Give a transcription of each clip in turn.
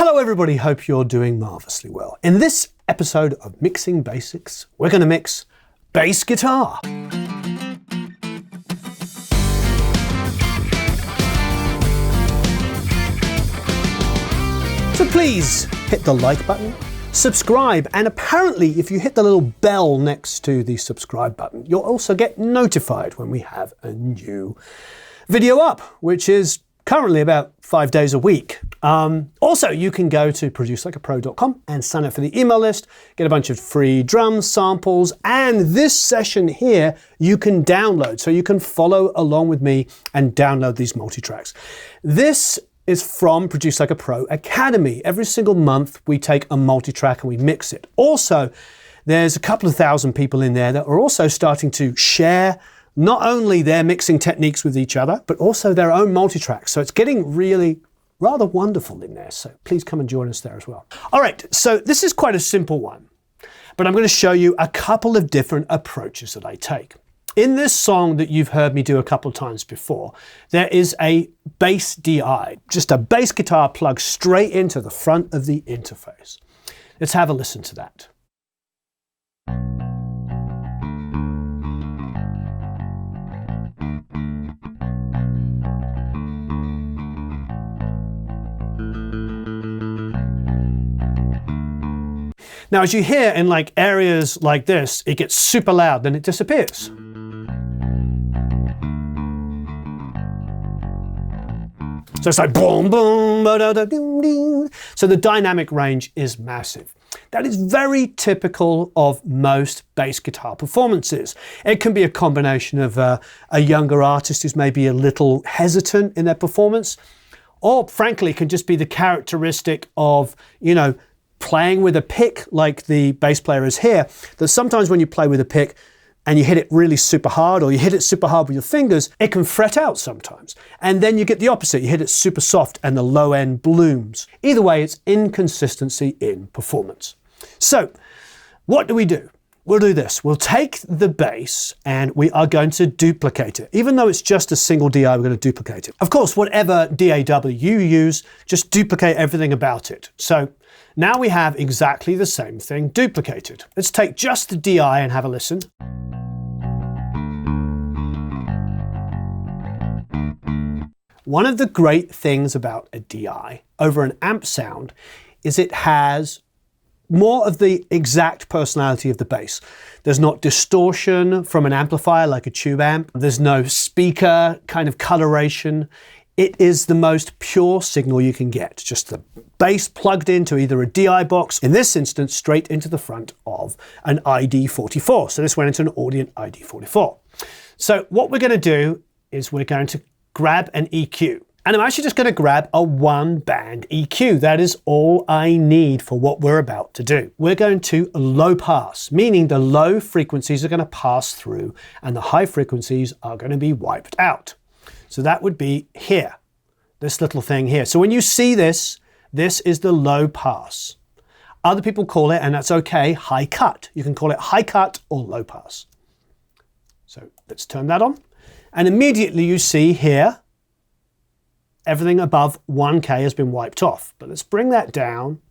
Hello everybody, hope you're doing marvellously well. In this episode of Mixing Basics, we're going to mix bass guitar. So please hit the like button, subscribe, and apparently if you hit the little bell next to the subscribe button, you'll also get notified when we have a new video up, which is currently about 5 days a week. Also, you can go to producelikeapro.com and sign up for the email list, get a bunch of free drum samples, and this session here you can download, so you can follow along with me and download these multi-tracks. This is from Produce Like a Pro Academy. Every single month we take a multi-track and we mix it. Also, there's a couple of thousand people in there that are also starting to share not only their mixing techniques with each other, but also their own multi-tracks. So it's getting really rather wonderful in there. So please come and join us there as well. All right, so this is quite a simple one, but I'm going to show you a couple of different approaches that I take. In this song that you've heard me do a couple of times before, there is a bass DI, just a bass guitar plugged straight into the front of the interface. Let's have a listen to that. Now, as you hear in like areas like this, it gets super loud, then it disappears. So it's like boom, boom, ba-da-da-ding, ding. So the dynamic range is massive. That is very typical of most bass guitar performances. It can be a combination of a younger artist who's maybe a little hesitant in their performance, or frankly, it can just be the characteristic of, you know, playing with a pick like the bass player is here, that sometimes when you play with a pick and you hit it really super hard, or you hit it super hard with your fingers, it can fret out sometimes. And then you get the opposite, you hit it super soft and the low end blooms. Either way, it's inconsistency in performance. So what do? We'll do this. We'll take the bass and we are going to duplicate it. Even though it's just a single DI, we're going to duplicate it. Of course, whatever DAW you use, just duplicate everything about it. So now we have exactly the same thing duplicated. Let's take just the DI and have a listen. One of the great things about a DI over an amp sound is it has more of the exact personality of the bass. There's not distortion from an amplifier like a tube amp. There's no speaker kind of coloration. It is the most pure signal you can get. Just the bass plugged into either a DI box, in this instance, straight into the front of an ID44. So this went into an Audient ID44. So what we're going to do is we're going to grab an EQ. And I'm actually just going to grab a one-band EQ. That is all I need for what we're about to do. We're going to low pass, meaning the low frequencies are going to pass through and the high frequencies are going to be wiped out. So that would be here, this little thing here. So when you see this, this is the low pass. Other people call it, and that's okay, high cut. You can call it high cut or low pass. So let's turn that on. And immediately you see here, everything above 1K has been wiped off. But let's bring that down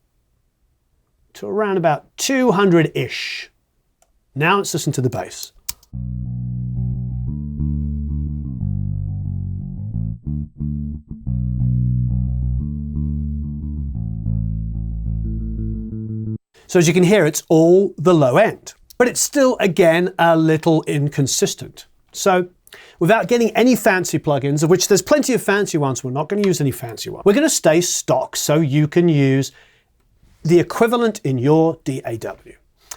to around about 200-ish. Now let's listen to the bass. So as you can hear, it's all the low end, but it's still, again, a little inconsistent. So without getting any fancy plugins, of which there's plenty of fancy ones, we're not going to use any fancy ones. We're going to stay stock so you can use the equivalent in your DAW.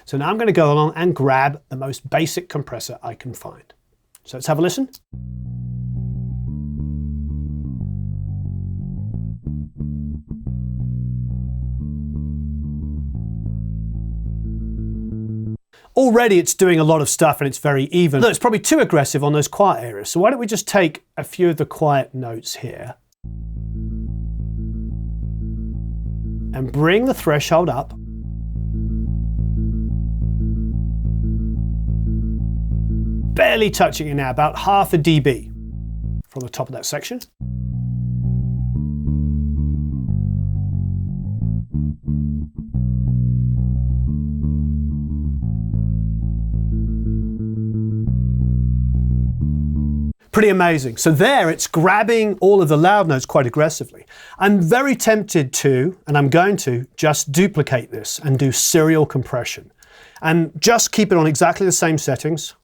So now I'm going to go along and grab the most basic compressor I can find. So let's have a listen. Already it's doing a lot of stuff and it's very even. Look, it's probably too aggressive on those quiet areas. So why don't we just take a few of the quiet notes here and bring the threshold up. Barely touching it now, about half a dB from the top of that section. Pretty amazing. So there it's grabbing all of the loud notes quite aggressively. I'm very tempted to, and I'm going to, just duplicate this and do serial compression. And just keep it on exactly the same settings.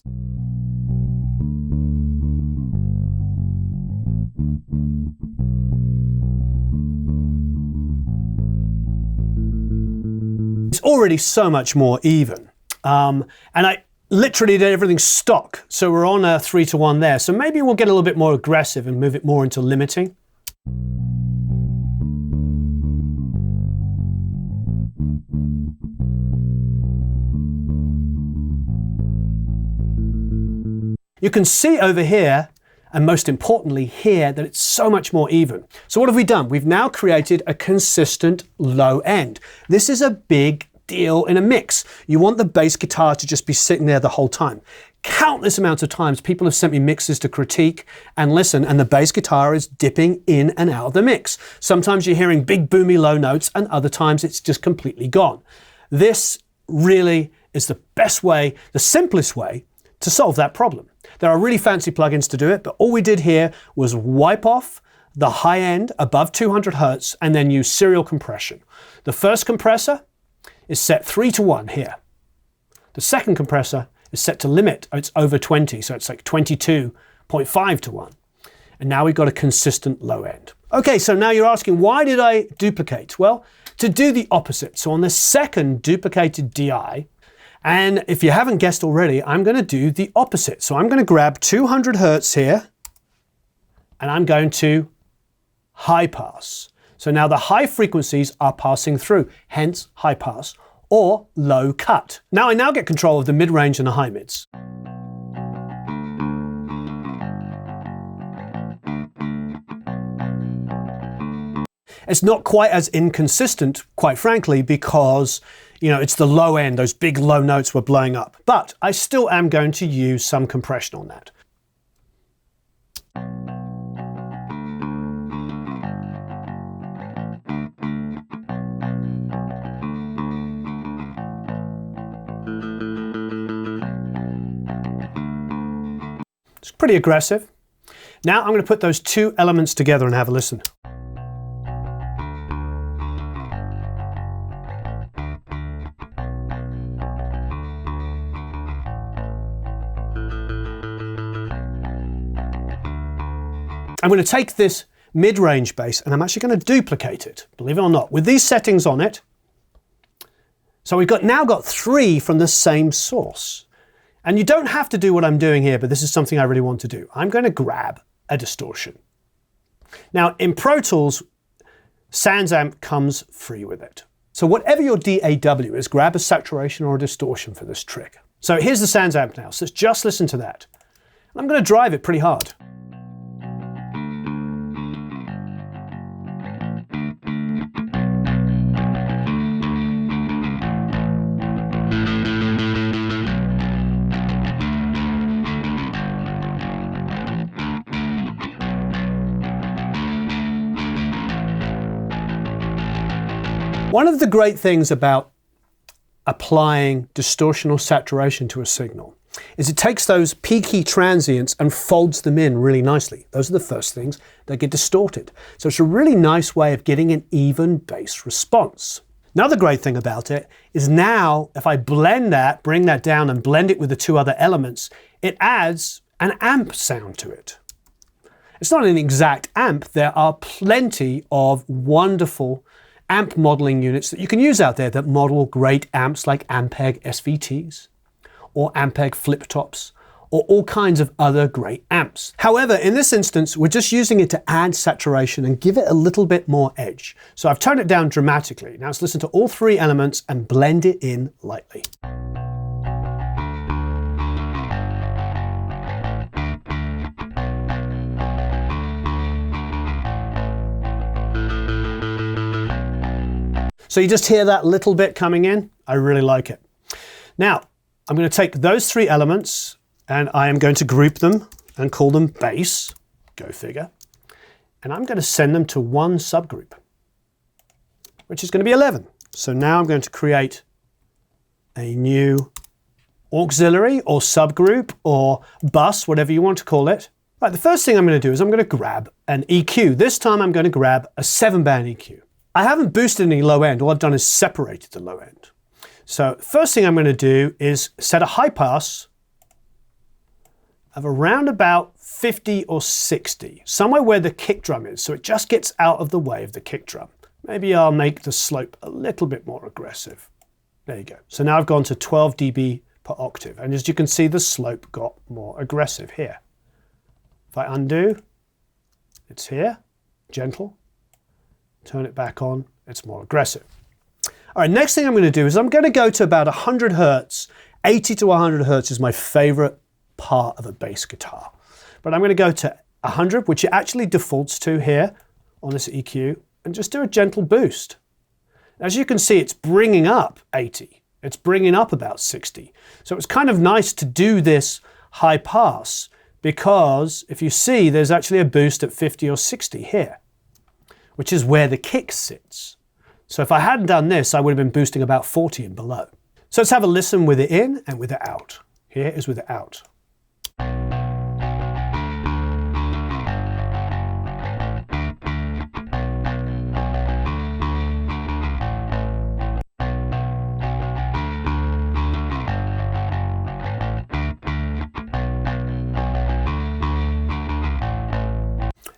It's already so much more even. And I literally did everything stock. So we're on a 3-to-1 there. So maybe we'll get a little bit more aggressive and move it more into limiting. You can see over here, and most importantly here, that it's so much more even. So what have we done? We've now created a consistent low end. This is a big deal in a mix. You want the bass guitar to just be sitting there the whole time. Countless amounts of times people have sent me mixes to critique and listen, and the bass guitar is dipping in and out of the mix. Sometimes you're hearing big boomy low notes, and other times it's just completely gone. This really is the best way, the simplest way to solve that problem. There are really fancy plugins to do it, but all we did here was wipe off the high end above 200 Hertz and then use serial compression. The first compressor is set 3-to-1 here. The second compressor is set to limit. It's over 20, so it's like 22.5-to-1. And now we've got a consistent low end. Okay, so now you're asking, why did I duplicate? Well, to do the opposite. So on the second duplicated DI, and if you haven't guessed already, I'm going to do the opposite. So I'm going to grab 200 Hertz here, and I'm going to high pass. So now the high frequencies are passing through, hence high pass, or low cut. Now I get control of the mid-range and the high mids. It's not quite as inconsistent, quite frankly, because it's the low end, those big low notes were blowing up. But I still am going to use some compression on that. It's pretty aggressive. Now I'm going to put those two elements together and have a listen. I'm going to take this mid-range bass and I'm actually going to duplicate it, believe it or not, with these settings on it. So we've now got 3 from the same source. And you don't have to do what I'm doing here, but this is something I really want to do. I'm going to grab a distortion. Now in Pro Tools, SansAmp comes free with it. So whatever your DAW is, grab a saturation or a distortion for this trick. So here's the SansAmp now, so just listen to that. I'm going to drive it pretty hard. One of the great things about applying distortion or saturation to a signal is it takes those peaky transients and folds them in really nicely. Those are the first things that get distorted. So it's a really nice way of getting an even bass response. Another great thing about it is now if I blend that, bring that down and blend it with the two other elements, it adds an amp sound to it. It's not an exact amp. There are plenty of wonderful amp modeling units that you can use out there that model great amps like Ampeg SVTs or Ampeg flip tops or all kinds of other great amps. However, in this instance, we're just using it to add saturation and give it a little bit more edge. So I've toned it down dramatically. Now let's listen to all 3 elements and blend it in lightly. So you just hear that little bit coming in. I really like it. Now, I'm going to take those 3 elements and I am going to group them and call them bass, go figure. And I'm going to send them to one subgroup. which is going to be 11. So now I'm going to create a new auxiliary or subgroup or bus, whatever you want to call it. Right, the first thing I'm going to do is I'm going to grab an EQ. This time I'm going to grab a 7-band EQ. I haven't boosted any low end. All I've done is separated the low end. So first thing I'm going to do is set a high pass of around about 50 or 60, somewhere where the kick drum is, so it just gets out of the way of the kick drum. Maybe I'll make the slope a little bit more aggressive. There you go. So now I've gone to 12 dB per octave, and as you can see, the slope got more aggressive here. If I undo, it's here, gentle. Turn it back on, it's more aggressive. All right, next thing I'm going to do is I'm going to go to about 100 Hertz. 80 to 100 Hertz is my favorite part of a bass guitar. But I'm going to go to 100, which it actually defaults to here on this EQ, and just do a gentle boost. As you can see, it's bringing up 80. It's bringing up about 60. So it's kind of nice to do this high pass, because if you see, there's actually a boost at 50 or 60 here, which is where the kick sits. So if I hadn't done this, I would have been boosting about 40 and below. So let's have a listen with it in and with it out. Here is with it out.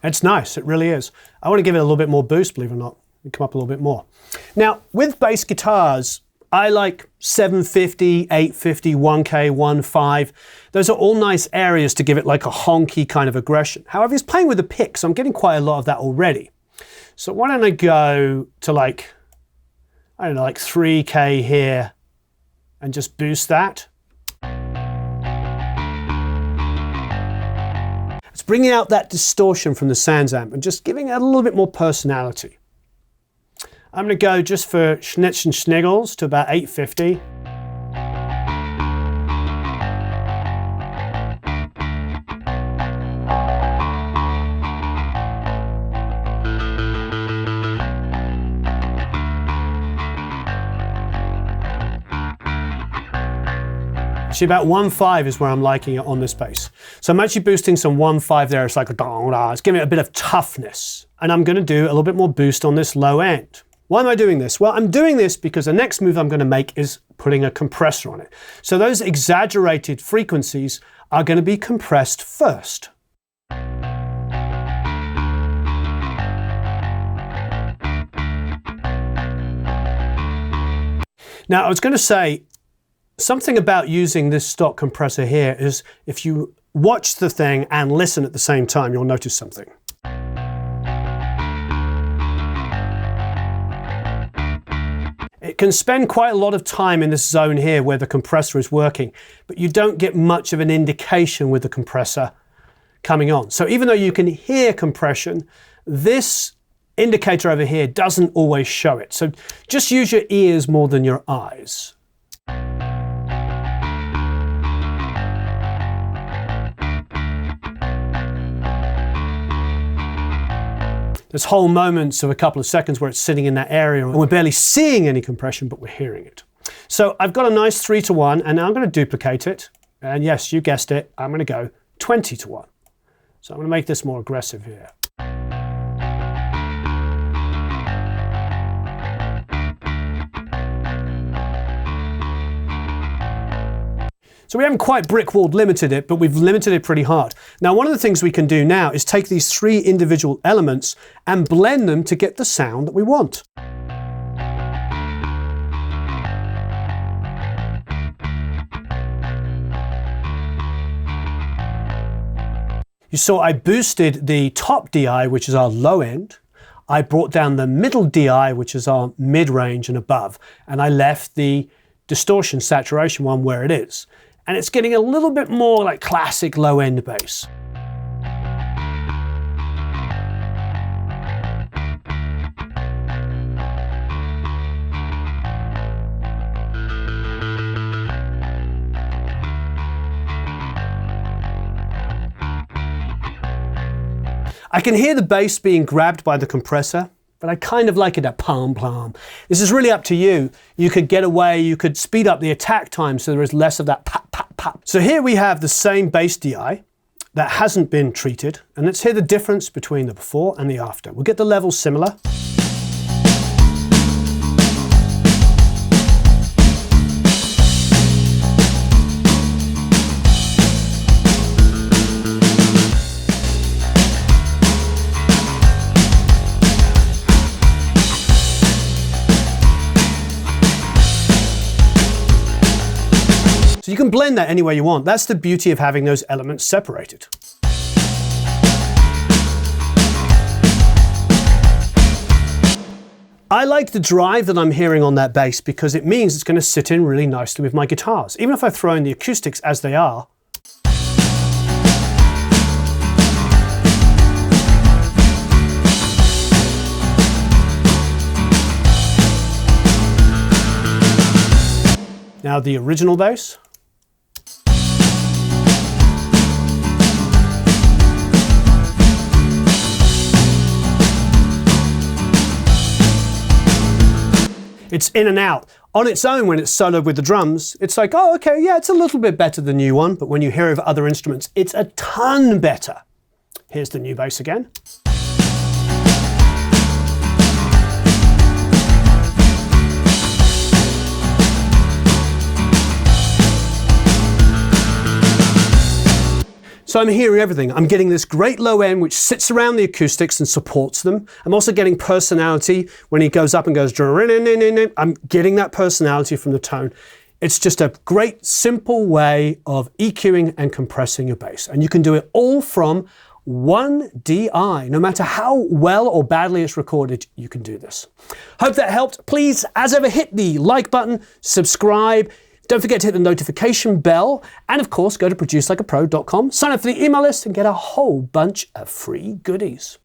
It's nice, it really is. I want to give it a little bit more boost, believe it or not. It come up a little bit more. Now, with bass guitars, I like 750, 850, 1K, 1.5. Those are all nice areas to give it like a honky kind of aggression. However, it's playing with the pick, so I'm getting quite a lot of that already. So why don't I go to like, I don't know, like 3K here and just boost that. It's bringing out that distortion from the Sans amp and just giving it a little bit more personality. I'm going to go just for schnitz and schniggles to about 850. See, about 1.5 is where I'm liking it on this bass. So I'm actually boosting some 1.5 there. It's like a da-da. It's giving it a bit of toughness. And I'm going to do a little bit more boost on this low end. Why am I doing this? Well, I'm doing this because the next move I'm going to make is putting a compressor on it. So those exaggerated frequencies are going to be compressed first. Now, I was going to say, something about using this stock compressor here is if you watch the thing and listen at the same time, you'll notice something. It can spend quite a lot of time in this zone here where the compressor is working, but you don't get much of an indication with the compressor coming on. So even though you can hear compression, this indicator over here doesn't always show it. So just use your ears more than your eyes. There's whole moments of a couple of seconds where it's sitting in that area and we're barely seeing any compression, but we're hearing it. So I've got a nice 3-to-1, and now I'm going to duplicate it. And yes, you guessed it, I'm going to go 20-to-1. So I'm going to make this more aggressive here. So we haven't quite brick-walled limited it, but we've limited it pretty hard. Now, one of the things we can do now is take these 3 individual elements and blend them to get the sound that we want. You saw I boosted the top DI, which is our low end. I brought down the middle DI, which is our mid-range and above, and I left the distortion saturation one where it is. And it's getting a little bit more like classic low-end bass. I can hear the bass being grabbed by the compressor, but I kind of like it at palm palm. This is really up to you. You could get away, you could speed up the attack time so there is less of that pop, pop, pop. So here we have the same bass DI that hasn't been treated, and let's hear the difference between the before and the after. We'll get the levels similar. So you can blend that any way you want. That's the beauty of having those elements separated. I like the drive that I'm hearing on that bass because it means it's going to sit in really nicely with my guitars. Even if I throw in the acoustics as they are, now the original bass. It's in and out. On its own, when it's soloed with the drums, it's like, oh, okay, yeah, it's a little bit better than the new one, but when you hear it with other instruments, it's a ton better. Here's the new bass again. So I'm hearing everything. I'm getting this great low end which sits around the acoustics and supports them. I'm also getting personality when he goes up and goes, I'm getting that personality from the tone. It's just a great simple way of EQing and compressing your bass. And you can do it all from one DI. No matter how well or badly it's recorded, you can do this. Hope that helped. Please, as ever, hit the like button, subscribe. Don't forget to hit the notification bell, and of course, go to producelikeapro.com, sign up for the email list, and get a whole bunch of free goodies.